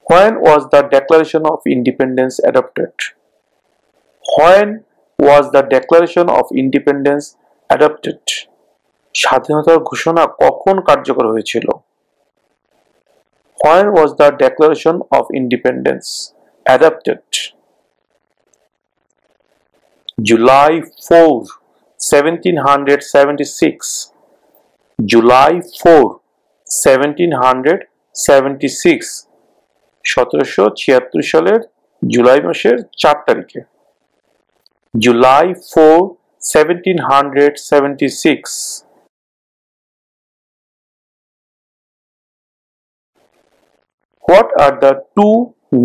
When was the Declaration of Independence adopted? When was the Declaration of Independence adopted? স্বাধীনতার ঘোষণা কখন কার্যকর হয়েছিল? When was the Declaration of Independence adopted? July 4, 1776. July 4, 1776. 1776 সালের জুলাই মাসের 4 তারিখে। July 4, 1776. What are the two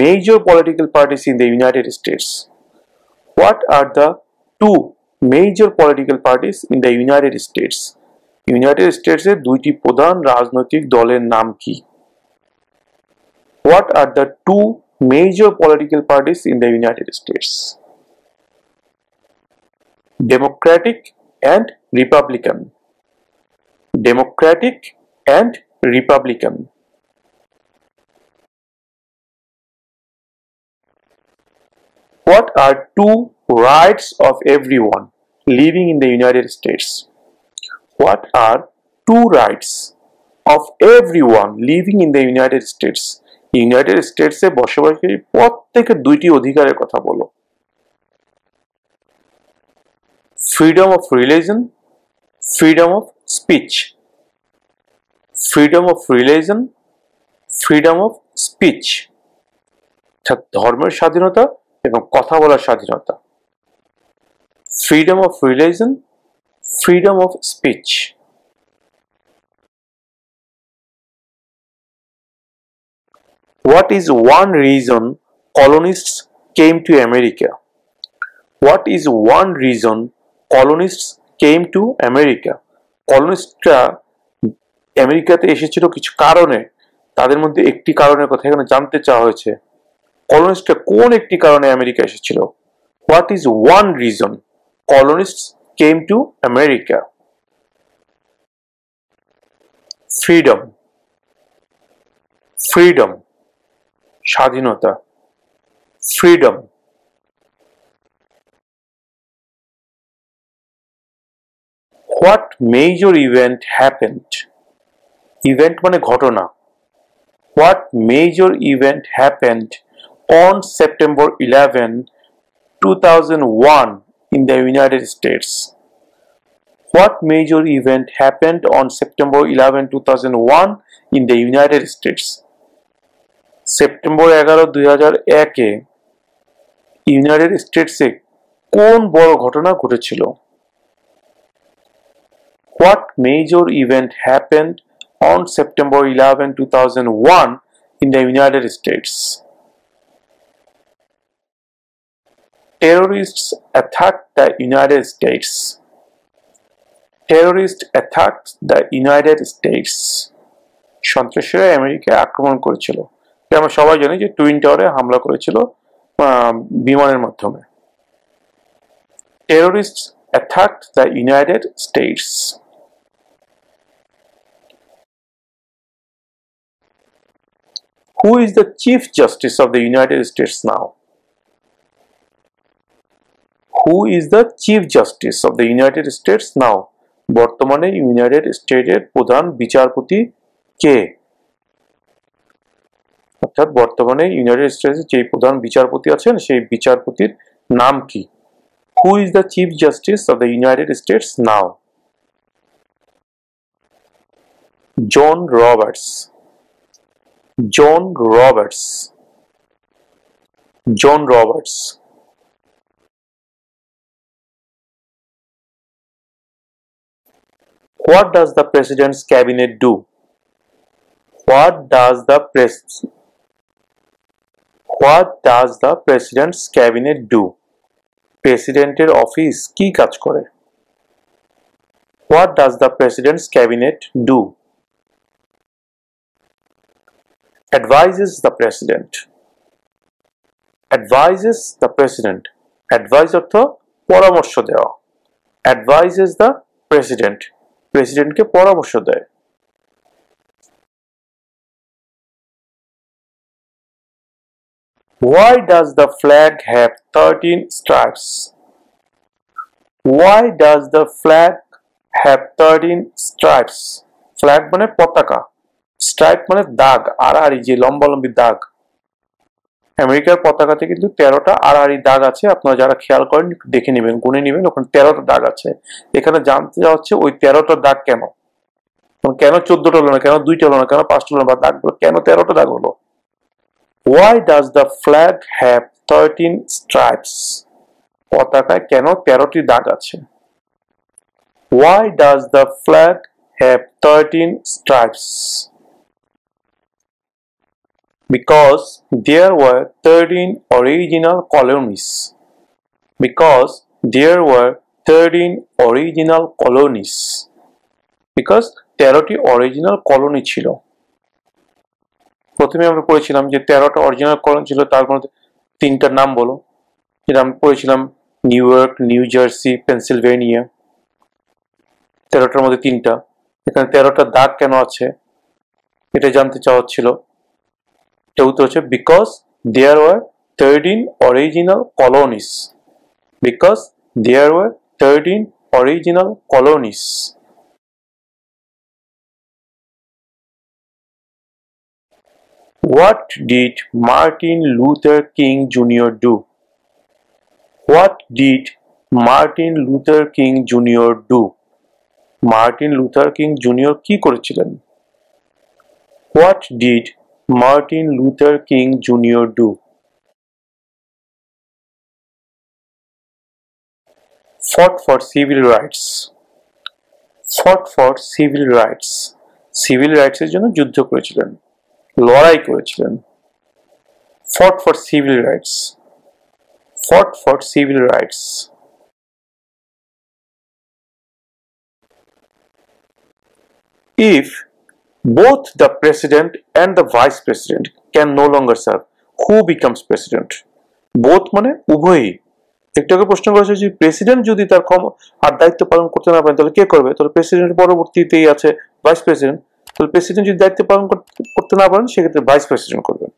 major political parties in the United States? What are the two major political parties in the United States? United States এর দুইটি প্রধান রাজনৈতিক দলের নাম কি? What are the two major political parties in the United States? Democratic and Republican. Democratic and Republican. What are two rights of everyone living in the United States? What are two rights of everyone living in the United States? United States এ বসবাসকারী প্রত্যেকের দুইটি অধিকারের কথা বলো। Freedom of religion, freedom of speech. Freedom of religion, freedom of speech. ধর্মের স্বাধীনতা এবং কথা বলার স্বাধীনতা। Freedom of religion, freedom of speech. What is one reason colonists came to America? What is one reason colonists came to America? Colonists-রা আমেরিকাতে এসেছিল কিছু কারণে, তাদের মধ্যে একটি কারণের কথা এখানে জানতে চাওয়া হয়েছে। Colonists-রা কোন একটি কারণে আমেরিকা এসেছিল? What is one reason colonists came to America? Freedom. Freedom. স্বাধীনতা। Freedom. What major event happened? Event মানে ঘটনা। What major event happened on September 11, 2001 in the United States? What major event happened on September 11, 2001 in the United States? September 11, 2001 এ United স্টেটসে কোন বড় ঘটনা ঘটেছিল? What major event happened on September 11, 2001 in the United States? Terrorists attacked the United States. Terrorists attacked the United States. সন্ত্রাসীরা আমেরিকায় আক্রমণ করেছিল। আমরা সবাই জানি যে টুইন টাওয়ারে হামলা করেছিল বিমানের মাধ্যমে। Terrorists attacked the United States. Who is the Chief Justice of the United States now? Who is the Chief Justice of the United States now? বর্তমানে ইউনাইটেড স্টেটের প্রধান বিচারপতি কে? অর্থাৎ বর্তমানে ইউনাইটেড স্টেটসের যে প্রধান বিচারপতি আছেন সেই বিচারপতির নাম কি? Who is the Chief Justice of the United States now? John Roberts. John Roberts. John Roberts. What does the President's Cabinet do? What does the President's Cabinet do? প্রেসিডেন্টের অফিস কি কাজ করে? What does the President's Cabinet do? Advises the President. Advises the President. Advise অর্থ পরামর্শ দেওয়া। Advises the President. প্রেসিডেন্টকে পরামর্শ দেয়। Why does the flag have 13 stripes? Why does the flag have 13 stripes? Flag মানে পতাকা, স্ট্রাইপ মানে দাগ, আড়াআড়ি যে লম্বালম্বি দাগ। আমেরিকার পতাকাতে কিন্তু 13টা আড়াআড়ি দাগ আছে, আপনারা যারা খেয়াল করেন দেখে নেবেন, গুনে নেবেন, ওখানে 13টা দাগ আছে। এখানে জানতে চাওয়া হচ্ছে ওই 13টা দাগ কেন, কেন 14টা হলো না, কেন 2টা হলো না, কেন 5টা হলো না, বা দাগগুলো কেন 13টা দাগ হলো? Why does the flag have 13 stripes? পতাকায় কেন 13টি দাগ আছে? Why does the flag have 13 stripes? Because there were 13 original colonies. Because there were 13 original colonies. Because 13টি অরিজিনাল কলোনি ছিল। প্রথমে আমরা পড়েছিলাম যে 13টা অরিজিনাল কলোনি ছিল, তার মধ্যে 3টার নাম বলো, যেটা আমি পড়েছিলাম New York, New Jersey, Pennsylvania. 13টার মধ্যে 3টা। এখানে 13টা দাগ কেন আছে এটা জানতে চাওয়া হচ্ছিল। এটা উত্তর হচ্ছে because there were 13 original colonies. Because there were 13 original colonies. What did Martin Luther King Jr. do? What did Martin Luther King Jr. do? Martin Luther King Jr. কি করেছিলেন? What did Martin Luther King Jr. do? Fought for civil rights. Fought for civil rights. Civil rights এর জন্য যুদ্ধ করেছিলেন, লড়াই করেছিলেন। Fought for civil rights. Fought for civil rights. If both the president and the vice president can no longer serve, who becomes president? Both মানে উভয়ই। একটাকে প্রশ্ন করেছে যে প্রেসিডেন্ট যদি তার আর দায়িত্ব পালন করতে না পারেন তাহলে কে করবে? তাহলে প্রেসিডেন্ট পরবর্তীতেই আছে ভাইস প্রেসিডেন্ট। তাহলে প্রেসিডেন্ট যদি দায়িত্ব পালন করতে না পারেন সেক্ষেত্রে ভাইস প্রেসিডেন্ট করবেন।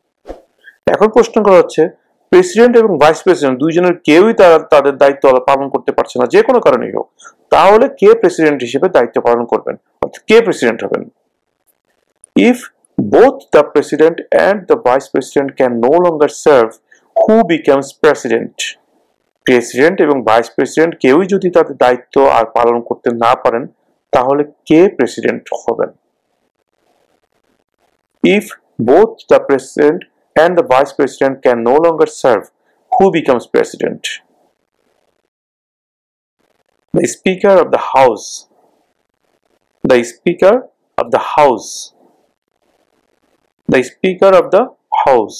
এখন প্রশ্ন করা হচ্ছে প্রেসিডেন্ট এবং ভাইস প্রেসিডেন্ট দুইজনের কেউই তাদের দায়িত্ব পালন করতে পারছে না, যে কোনো কারণেই হোক, তাহলে কে প্রেসিডেন্ট হিসেবে দায়িত্ব পালন করবেন, অর্থাৎ কে প্রেসিডেন্ট হবেন? If both the president and the vice president can no longer serve, who becomes president? President এবং ভাইস প্রেসিডেন্ট কেউই যদি তাদের দায়িত্ব আর পালন করতে না পারেন তাহলে কে প্রেসিডেন্ট হবেন? If both the president and the vice president can no longer serve, who becomes president? The Speaker of the House. The Speaker of the House. The Speaker of the House.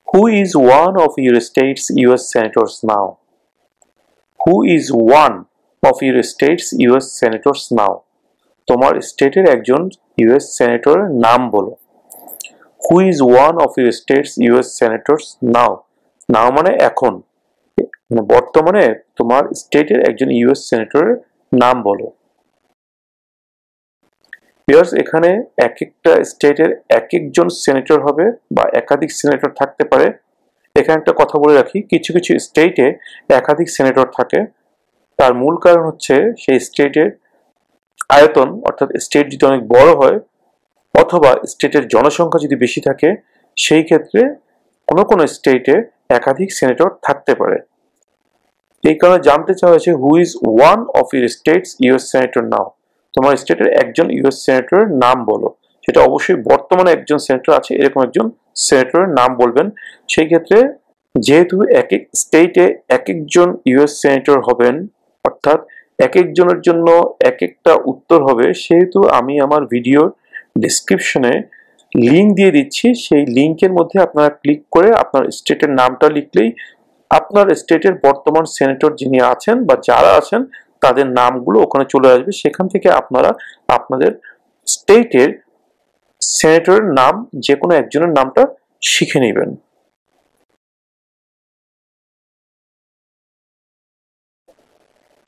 Who is one of your state's US senators now? Who is one of your state's US senators now? তোমার স্টেটের একজন US সেনেটরের নাম বলো। Who is one of your state's US senators now? Now মানে এখন, মানে বর্তমানে তোমার স্টেটের একজন ইউএস সেনেটরের নাম বলো। ভিউয়ার্স, এখানে এক একটা স্টেটের এক একজন সেনেটর হবে বা একাধিক সেনেটর থাকতে পারে। এখানে একটা কথা বলে রাখি, কিছু কিছু স্টেটে একাধিক সেনেটর থাকে, তার মূল কারণ হচ্ছে সেই স্টেটের আয়তন, অর্থাৎ স্টেট যদি অনেক বড় হয় অথবা স্টেটের জনসংখ্যা যদি বেশি থাকে সেই ক্ষেত্রে কোনো কোনো স্টেটে একাধিক সেনেটর থাকতে পারে। এই কারণে জানতে চাওয়া হয়েছে who is one of your states US senator now, তোমার স্টেটের একজন ইউএস সেনেটরের নাম বলো। সেটা অবশ্যই বর্তমানে একজন সেনেটর আছে এরকম একজন সেনেটরের নাম বলবেন। সেই ক্ষেত্রে যেহেতু এক এক স্টেটে এক একজন ইউএস সেনেটর হবেন, অর্থাৎ এক একজনের জন্য এক একটা উত্তর হবে, সেহেতু আমি আমার ভিডিও ডেসক্রিপশনে লিঙ্ক দিয়ে দিচ্ছি। সেই লিঙ্কের মধ্যে আপনারা ক্লিক করে আপনার স্টেটের নামটা লিখলেই আপনার স্টেটের বর্তমান সেনেটর যিনি আছেন বা যারা আছেন তাদের নামগুলো ওখানে চলে আসবে। সেখান থেকে আপনারা আপনাদের স্টেটের সেনেটরের নাম যে কোনো একজনের নামটা শিখে নেবেন।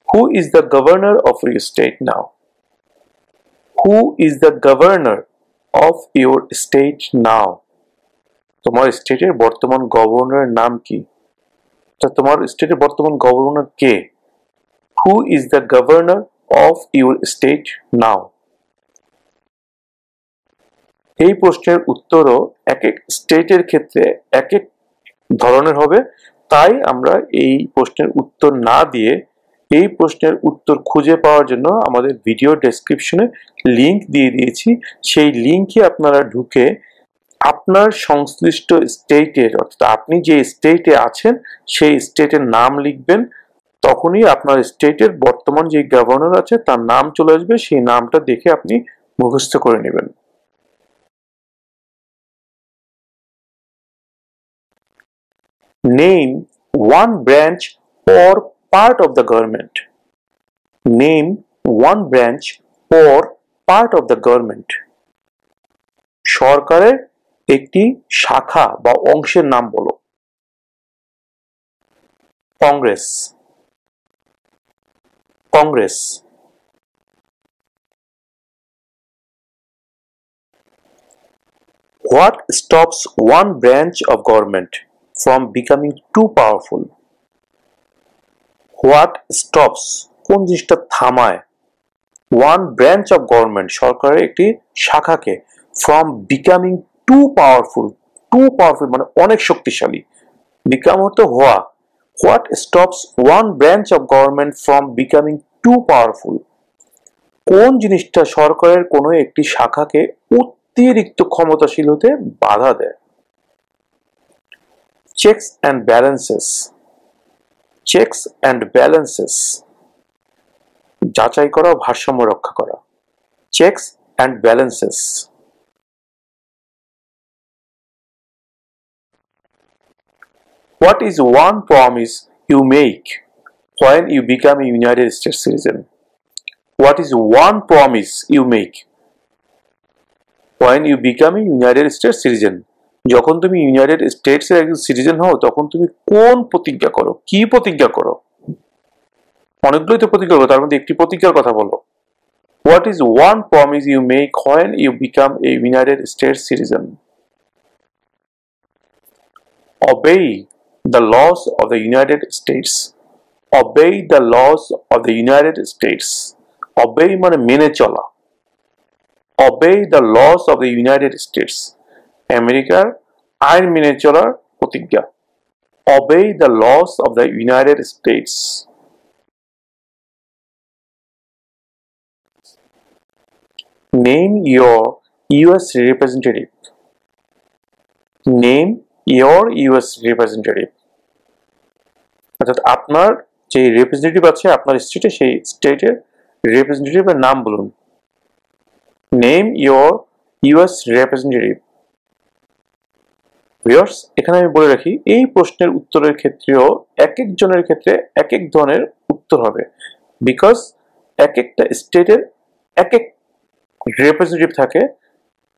Who is the governor of your state now? Who is the governor of your state now. তোমার স্টেটের বর্তমান গভর্নরের নাম কি? তোমার স্টেটের বর্তমান governor K? Who is the governor of your state now? এই প্রশ্নের উত্তরও এক এক স্টেটের ক্ষেত্রে এক এক ধরনের হবে, তাই আমরা এই প্রশ্নের উত্তর না দিয়ে এই প্রশ্নের উত্তর খুঁজে পাওয়ার জন্য আমাদের ভিডিও ডেসক্রিপশনে লিংক দিয়ে দিয়েছি। সেই লিংকে আপনারা ঢুকে আপনার সংশ্লিষ্ট স্টেটের, অর্থাৎ আপনি যে স্টেটে আছেন সেই স্টেটের নাম লিখবেন। তখনই আপনার স্টেটের বর্তমান যে গভর্নর আছে তার নাম চলে আসবে, সেই নামটা দেখে আপনি মুখস্থ করে নেবেন। Name one branch or part of the government. Name one branch or part of the government. সরকারের একটি শাখা বা অংশের নাম বলো। Congress, Congress. What stops one branch of government from becoming too powerful? What stops, কোন জিনিসটা থামায়, one branch of government, সরকারের একটি শাখাকে, from becoming too powerful, too powerful মানে অনেক শক্তিশালী, become হতো হওয়া। What stops one branch of government from becoming too powerful? কোন জিনিসটা সরকারের কোনো একটি শাখাকে অতিরিক্ত ক্ষমতাশীল হতে বাধা দেয়? Checks and balances. Checks and balances, যাচাই করা, ভারসাম্য রক্ষা করা। Checks and balances. What is one promise you make when you become a United States citizen? What is one promise you make when you become a United States citizen? যখন তুমি United স্টেটসের একজন citizen হও তখন তুমি কোন প্রতিজ্ঞা করো, কি প্রতিজ্ঞা করো? অনেকগুলোই তো প্রতিজ্ঞা করো, তার মধ্যে একটি প্রতিজ্ঞার কথা বলো। What is one promise you make when you become a United States citizen? Obey the laws of the United States. Obey the laws of the United States. Obey মানে মেনে চলা। Obey the laws of the United States. আমেরিকার আইন মেনে চলার প্রতিজ্ঞা। Obey the laws of the United States. Name your US representative. Name your US representative. অর্থাৎ আপনার যে রিপ্রেজেন্টেটিভ আছে আপনার স্টেটে, সেই স্টেটের রিপ্রেজেন্টেটিভের নাম বলুন। Name your US representative. Viewers, এখানে আমি বলে রাখি এই প্রশ্নের উত্তরের ক্ষেত্রেও এক একজনের ক্ষেত্রে এক এক ধরনের উত্তর হবে, বিকজ এক একটা স্টেটের এক এক রিপ্রেজেন্টেটিভ থাকে।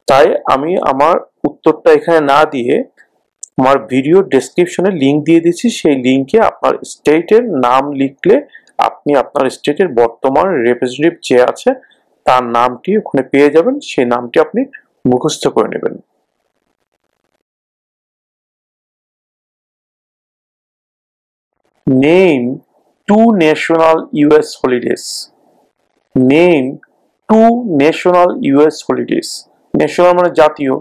তাই আমি আমার উত্তরটা এখানে না দিয়ে আমার ভিডিও ডেসক্রিপশনে লিংক দিয়ে দিচ্ছি, সেই লিংকে আপনার স্টেটের নাম লিখলে আপনি আপনার স্টেটের বর্তমান রিপ্রেজেন্টেটিভ যে আছে তার নামটি ওখানে পেয়ে যাবেন, সেই নামটি আপনি মুখস্থ করে নেবেন। Name two national US holidays. Name two national US holidays. National মানে জাতীয়,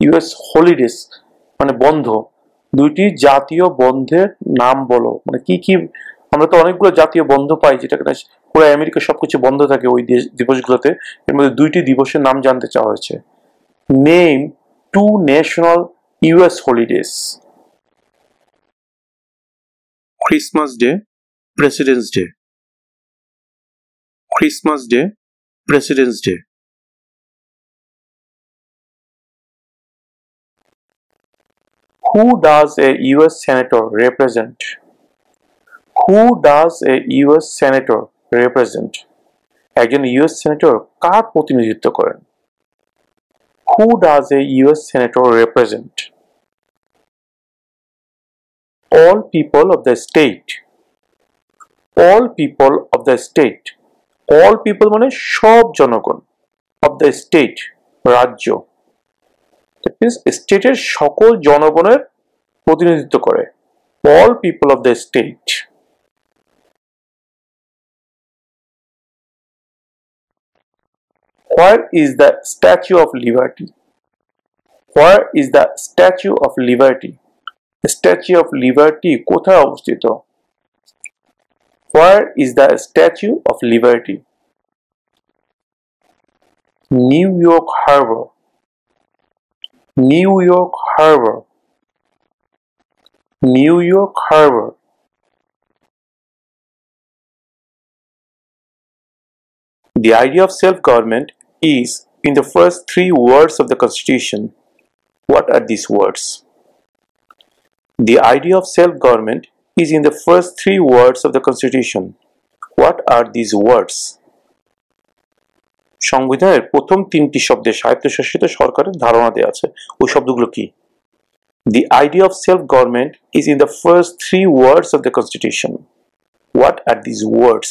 US holidays মানে বন্ধ। দুইটি জাতীয় বন্ধের নাম বলো। মানে কি কি, আমরা তো অনেকগুলো জাতীয় বন্ধ পাই যেটা কিনা পুরো আমেরিকা সবকিছু বন্ধ থাকে ওই দিবসগুলোতে, এর মধ্যে দুইটি দিবসের নাম জানতে চাওয়া হয়েছে। Name two national US holidays. Christmas Day, President's Day. Christmas Day, President's Day. Who does a US senator represent? Who does a US senator represent? একজন US senator কার প্রতিনিধিত্ব করেন? Who does a US senator represent? All people of the state. All people of the state. All people মানে সব জনগণ, of the state রাজ্য, means স্টেটের সকল জনগণের প্রতিনিধিত্ব করে, all people of the state. Where is the Statue of Liberty? Where is the Statue of Liberty? Statue of Liberty কোথায় অবস্থিত? Where is the Statue of Liberty? New York Harbor. New York Harbor. New York Harbor. The idea of self-government is in the first three words of the Constitution. What are these words? The idea of self-government is in the first three words of the Constitution. What are these words? সংবিধানের প্রথম তিনটি শব্দে স্বায়ত্তশাসিত সরকারের ধারণা দেওয়া আছে, ওই শব্দগুলো কি? The idea of self-government is in the first three words of the Constitution. What are these words?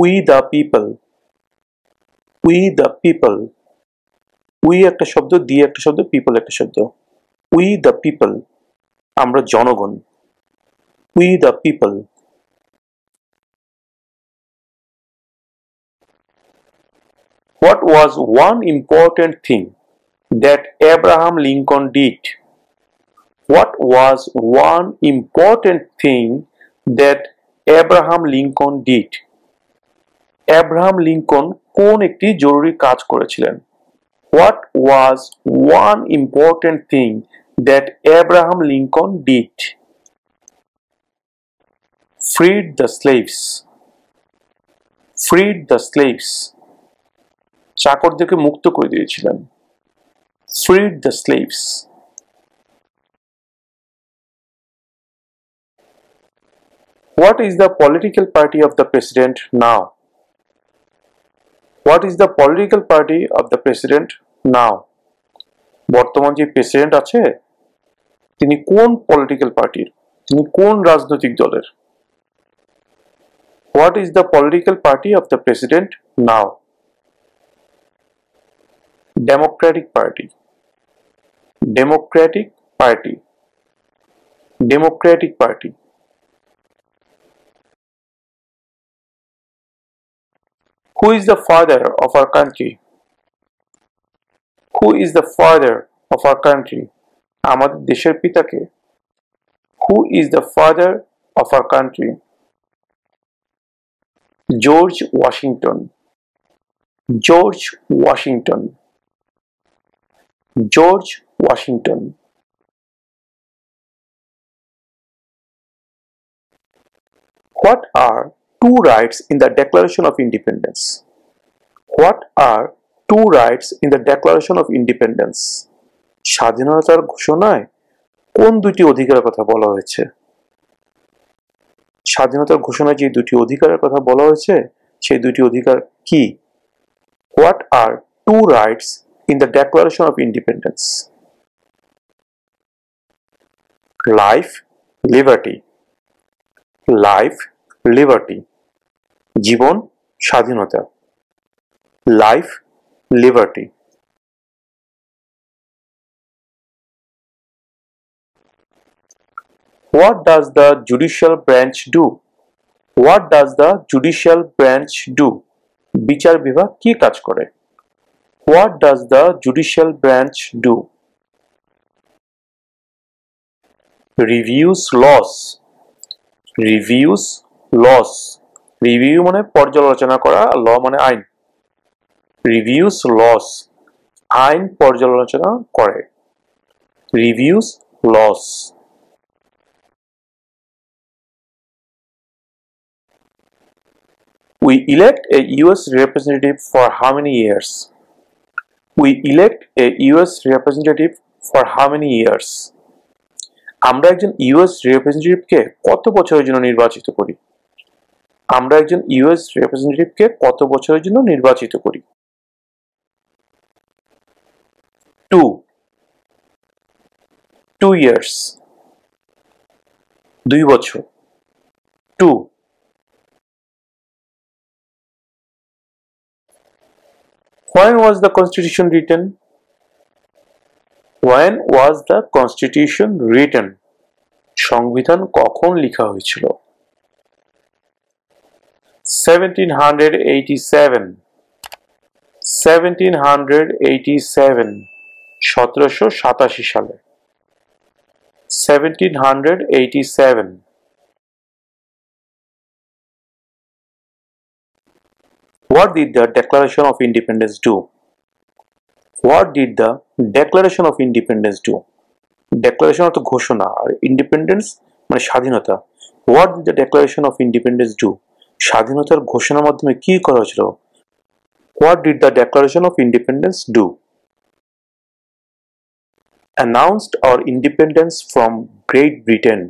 We the people. We the people. We একটা শব্দ, the একটা শব্দ, people একটা শব্দ. We the people. আমরা জনগণ. We the people. What was one important thing that Abraham Lincoln did? What was one important thing that Abraham Lincoln did? Abraham Lincoln কোন একটি জরুরি কাজ করেছিলেন? What was one important thing that Abraham Lincoln did? Freed the slaves. Freed the slaves. চাকরদেরকে মুক্ত করে দিয়েছিলেন। Freed the slaves. What is the political party of the president now? What is the political party of the president now? বর্তমান যে president আছে তিনি কোন political পার্টির, তিনি কোন রাজনৈতিক দলের? What is the political party of the president now? Democratic Party. Democratic Party. Democratic Party. Who is the father of our country? Who is the father of our country? আমাদের দেশের পিতাকে? Who is the father of our country? George Washington. George Washington. George Washington. What are two rights in the Declaration of Independence? What are two rights in the Declaration of Independence? স্বাধীনতার ঘোষণায় কোন দুটি অধিকারের কথা বলা হয়েছে? স্বাধীনতার ঘোষণায় যে দুটি অধিকারের কথা বলা হয়েছে সেই দুটি অধিকার কি? What are two rights in the Declaration of Independence? Life, liberty. Life, liberty. জীবন, স্বাধীনতা. Life, liberty. What does the judicial branch do? What does the judicial branch do? বিচার বিভাগ কি কাজ করে? What does the judicial branch do? Reviews laws. Reviews laws. Review মানে পর্যালোচনা করা, law মানে আইন. Reviews laws. আইন পর্যালোচনা করে. Reviews laws. We elect a US representative for how many years? We elect a US representative for how many years? আমরা একজন ইউএস রিপ্রেজেন্টেটিভকে কত বছরের জন্য নির্বাচিত করি? আমরা একজন ইউএস রিপ্রেজেন্টেটিভকে কত বছরের জন্য নির্বাচিত করি? 2 years. 2 বছর. 2. When was the Constitution written? When was the Constitution written? সংবিধান কখন লেখা হয়েছিল? 1787 1787 1787 সালে 1787 What did the Declaration of Independence do? What did the Declaration of Independence do? Declaration অর্থ ঘোষণা আর ইন্ডিপেন্ডেন্স মানে স্বাধীনতা। What did the Declaration of Independence do? স্বাধীনতার ঘোষণার মাধ্যমে কি করা হয়েছিল? What did the Declaration of Independence do? Announced our independence from Great Britain.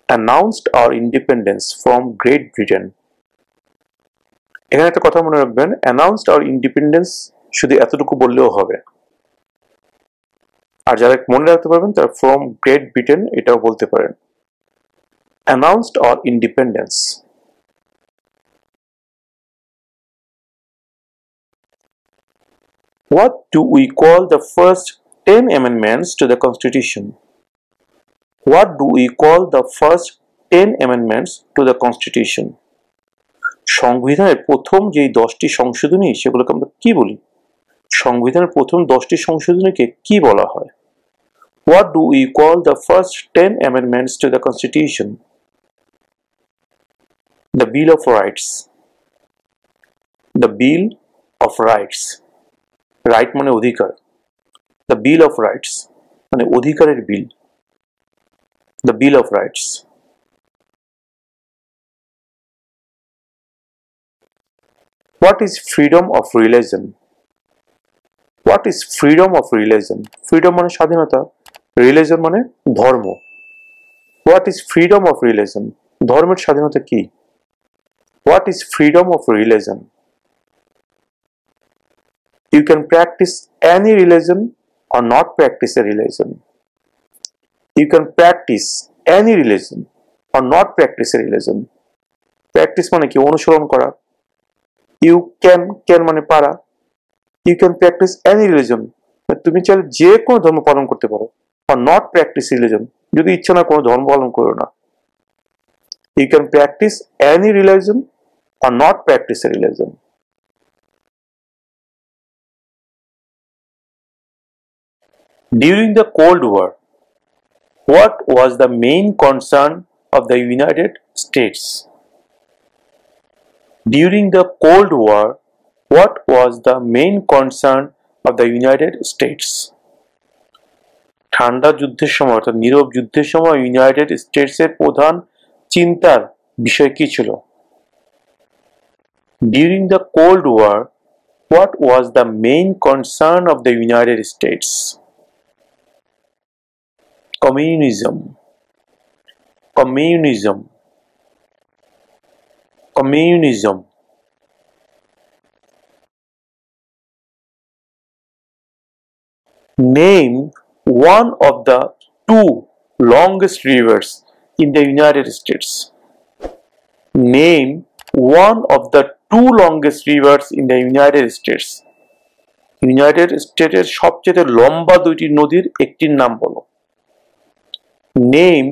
Announced our independence from Great Britain. এখানে একটা কথা মনে রাখবেন, announced our independence শুধু এতটুকু বললেও হবে, আর যারা মনে রাখতে পারবেন তারা from Great Britain এটাও বলতে পারেন। Announced our independence. What do we call the first 10 amendments to the Constitution? What do we call the first 10 amendments to the Constitution? সংবিধানের প্রথম যে 10টি সংশোধনী সেগুলোকে আমরা কি বলি? সংবিধানের প্রথম 10টি সংশোধনীকে কি বলা হয়? What do we call the first 10 amendments to the Constitution? The Bill of Rights. The Bill of Rights. Right মানে অধিকার। The Bill of Rights মানে অধিকারের বিল। The Bill of Rights. What is freedom of religion? What is freedom of religion? Freedom মানে স্বাধীনতা, religion মানে ধর্ম। What is freedom of religion? ধর্মের স্বাধীনতা কি? What is freedom of religion? You can practice any religion or not practice a religion. You can practice any religion or not practice a religion. Practice মানে কি? অনুসরণ করা। You can মানে পারা। You can practice any religion. তুমি চাইলে যে কোনো ধর্ম পালন করতে পারো। or not practice religion. যদি ইচ্ছা না কোনো ধর্ম পালন করো না। You can practice any religion or not practice a religion. During the Cold War, what was the main concern of the United States? During the Cold War, what was the main concern of the United States? ঠান্ডা যুদ্ধের সময় অর্থাৎ নীরব যুদ্ধের সময় United স্টেটসের প্রধান চিন্তার বিষয় কি ছিল? During the Cold War, what was the main concern of the United States? Communism. Communism. Communism. Name one of the two longest rivers in the United States. Name one of the two longest rivers in the United States. United States সবচেয়ে লম্বা দুইটি নদীর একটির নাম বলো। Name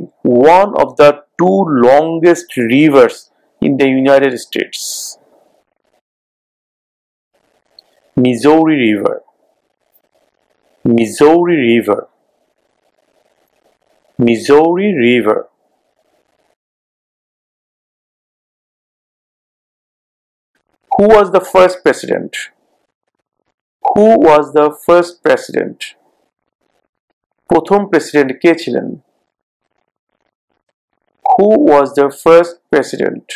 one of the two longest rivers in the United States. Missouri River. Missouri River. Missouri River. Who was the first president? Who was the first president? প্রথম president কে ছিলেন? Who was the first president?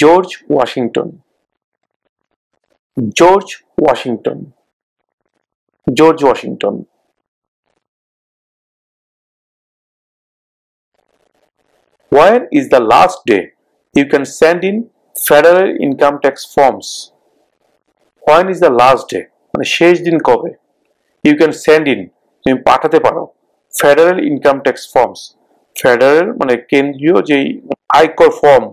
George Washington. George Washington. George Washington. When is the last day you can send in federal income tax forms? When is the last day? মানে শেষ দিন কবে? You can send in, তুমি পাঠাতে পারো federal income tax forms. Federal মানে কেন্দ্রীয় যে আয়কর ফর্ম,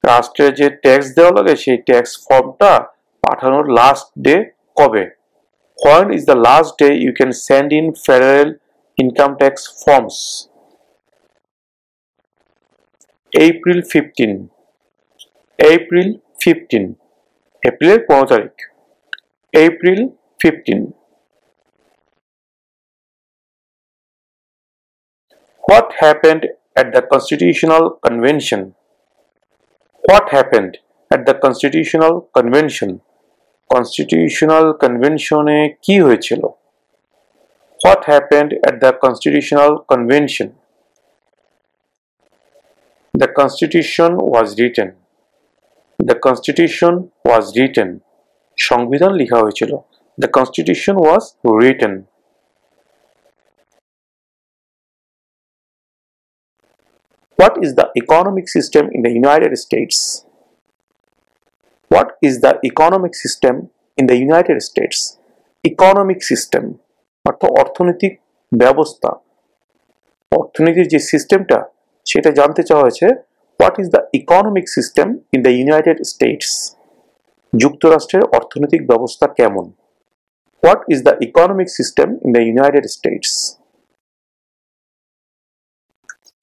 রাষ্ট্রের যে ট্যাক্স দেওয়া লাগে সেই ট্যাক্স ফর্মটা পাঠানোর লাস্ট ডে কবে? When is the last day you can send in federal income tax forms? April 15. April 15. এপ্রিলের 15 তারিখ। April 15. What happened at the Constitutional Convention? What happened at the Constitutional Convention? Constitutional Convention এ কি হয়েছিল? What happened at the Constitutional Convention? The Constitution was written. The Constitution was written. সংবিধান লেখা হয়েছিল। The Constitution was written. What is the economic system in the United States? What is the economic system in the United States? Economic system অর্থনৈতিক ব্যবস্থা, অর্থনীতির যে সিস্টেমটা সেটা জানতে চাওয়া হয়েছে। What is the economic system in the United States? যুক্তরাষ্ট্রের অর্থনৈতিক ব্যবস্থা কেমন? What is the economic system in the United States?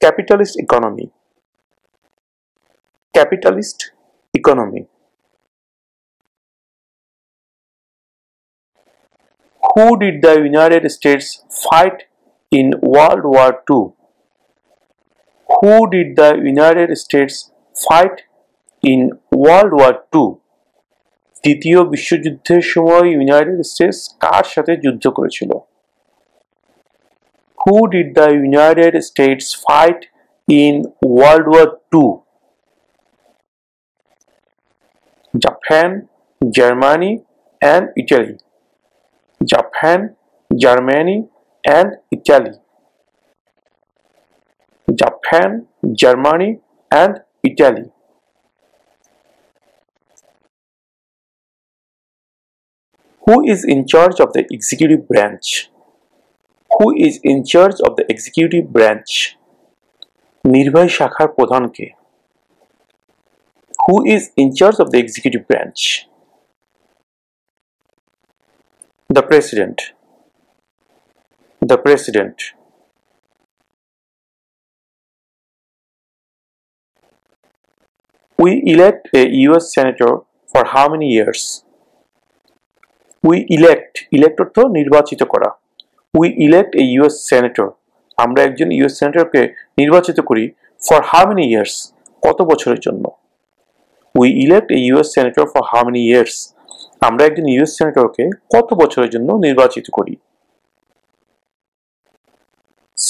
Capitalist economy. Capitalist economy. Who did the United States fight in World War II? Who did the United States fight in World War II? দ্বিতীয় বিশ্বযুদ্ধের সময় United states কার সাথে যুদ্ধ করেছিল? Who did the United States fight in World War II? Japan, Germany, and Italy. Japan, Germany, and Italy. Japan, Germany, and Italy. Who is in charge of the executive branch? Who is in charge of the executive branch? নির্বাহী শাখার প্রধান কে? Who is in charge of the executive branch? The President. The President. We elect a US Senator for how many years? We elect অর্থ নির্বাচিত করা। We elect a US Senator. আমরা একজন US সেনেটরকে নির্বাচিত করি for how many years? কত বছরের জন্য? We elect a US Senator for how many years? আমরা একজন US সেনেটরকে কত বছরের জন্য নির্বাচিত করি?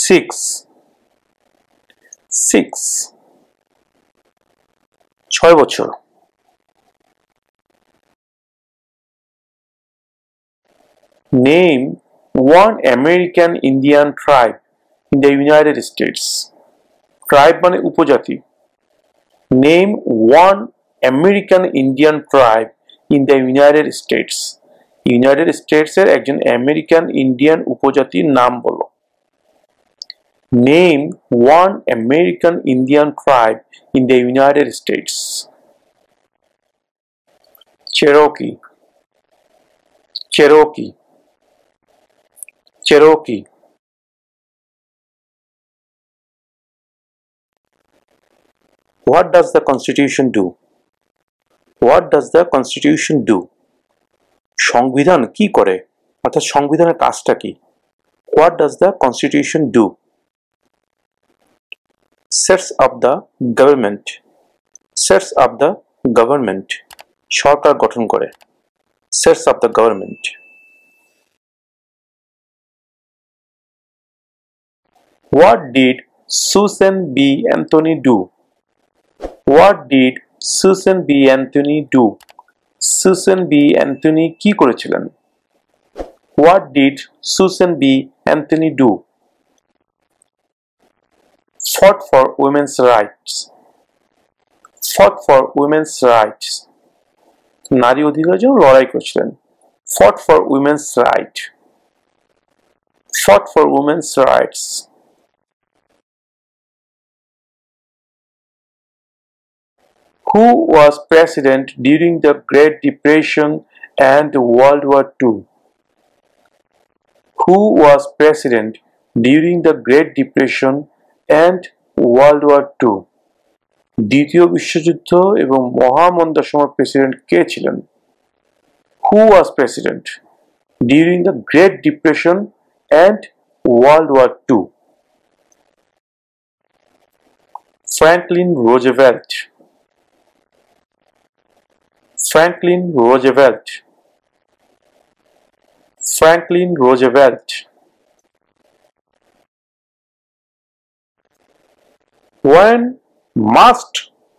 6. 6 বছর। Name one American Indian tribe in the United States. Tribe মানে উপজাতি। Name one American Indian tribe in the United States. United States এর একজন আমেরিকান ইন্ডিয়ান উপজাতির নাম বলো। Name one American Indian tribe in the United States. Cherokee. Cherokee. Cherokee. What does the Constitution do? What does the Constitution do? সংবিধান কি করে? অর্থাৎ সংবিধানের কাজটা কি? What does the Constitution do? Sets up the government. Sets up the government. সরকার গঠন করে। Sets up the government. What did Susan B. Anthony do? What did Susan B. Anthony do? Susan B. Anthony কি করেছিলেন? What did Susan B. Anthony do? Fought for women's rights. Fought for women's rights. নারী অধিকারের জন্য লড়াই করেছিলেন। Fought for women's rights. Fought for women's rights. Who was president during the Great Depression and World War II? Who was president during the Great Depression and World War II? দ্বিতীয় বিশ্বযুদ্ধ এবং মহামন্দার সময় president কে ছিলেন? Who was president during the Great Depression and World War II? Franklin Roosevelt. Franklin Roosevelt. Franklin Roosevelt. When must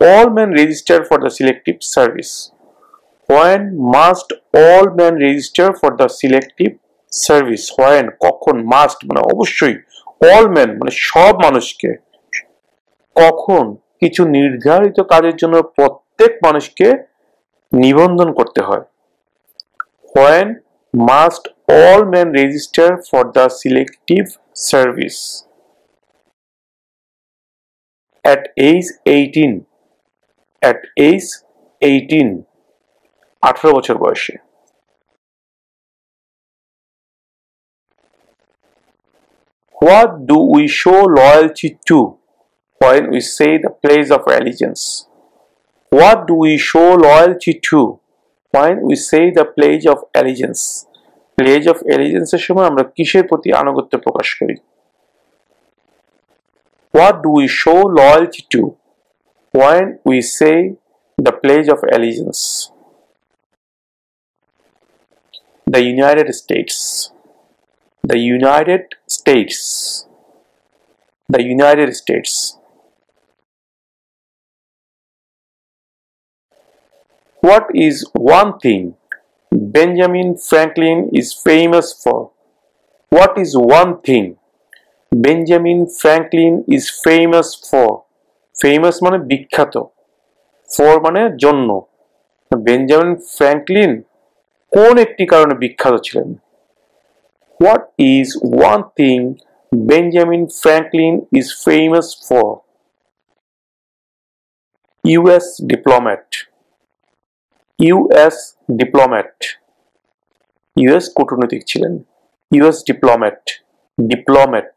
all men register for the selective service? When must all men register for the selective service? When কখন must মানে অবশ্যই, all men মানে সব মানুষকে, কখন কিছু নির্ধারিত কাজের জন্য প্রত্যেক মানুষকে নিবন্ধন করতে হয়। When must all men register for the selective service? At age 18. At age 18. 18 বছর বয়সে। What do we show loyalty to when we say the pledge of allegiance? What do we show loyalty to when we say the pledge of allegiance? Pledge of allegiance এর সময় আমরা কিসের প্রতি আনুগত্য প্রকাশ করি? What do we show loyalty to when we say the pledge of allegiance? The United States. The United States. The United States. What is one thing Benjamin Franklin is famous for? What is one thing Benjamin Franklin is famous for? Famous মানে বিখ্যাত, for মানে জন্য। Benjamin Franklin কোন একটি কারণে বিখ্যাত ছিলেন? What is one thing Benjamin Franklin is famous for? US diplomat. US diplomat. US কূটনীতিক ছিলেন। US diplomat. Diplomat.